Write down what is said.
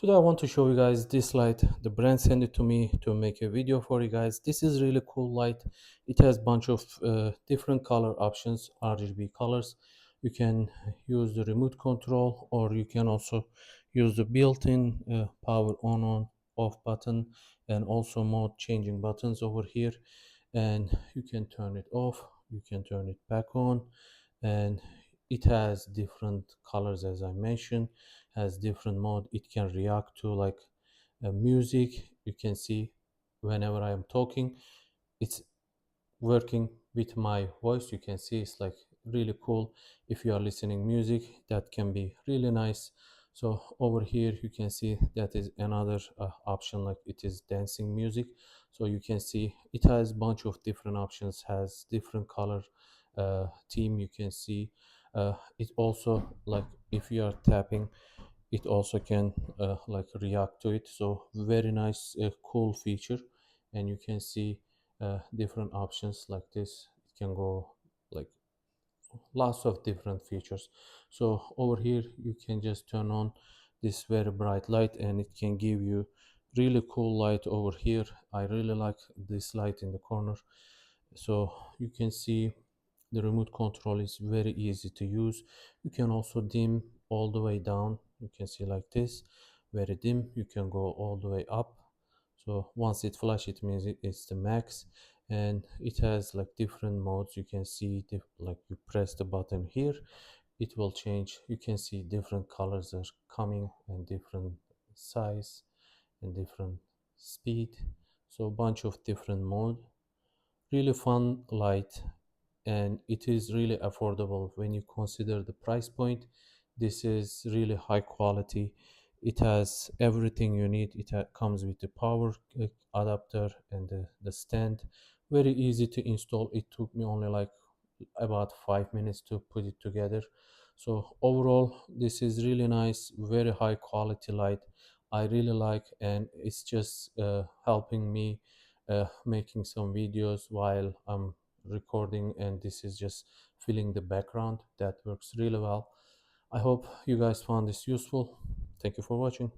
Today I want to show you guys this light. The brand sent it to me to make a video for you guys. This is really cool light. It has bunch of different color options, RGB colors. You can use the remote control, or you can also use the built-in power on off button, and also mode changing buttons over here. And you can turn it off, you can turn it back on, and it has different colors, as I mentioned, has different mode. It can react to like music. You can see whenever I am talking, it's working with my voice. You can see it's like really cool. If you are listening music, that can be really nice. So over here you can see that is another option, like it is dancing music. So you can see it has bunch of different options, has different color theme. You can see it also, like if you are tapping, it also can like react to it. So very nice, cool feature. And you can see different options like this. It can go like lots of different features. So over here you can just turn on this very bright light, and it can give you really cool light over here. I really like this light in the corner. So you can see the remote control is very easy to use. You can also dim all the way down. You can see like this, very dim. You can go all the way up. So once it flash, it means it's the max. And it has like different modes. You can see like you press the button here, it will change. You can see different colors are coming, and different size, and different speed. So a bunch of different mode. Really fun light, and it is really affordable when you consider the price point. This is really high quality. It has everything you need. It comes with the power adapter and the stand. Very easy to install. It took me only like about 5 minutes to put it together. So overall, this is really nice, very high quality light. I really like, and it's just helping me making some videos while I'm recording, and this is just filling the background. That works really well. I hope you guys found this useful. Thank you for watching.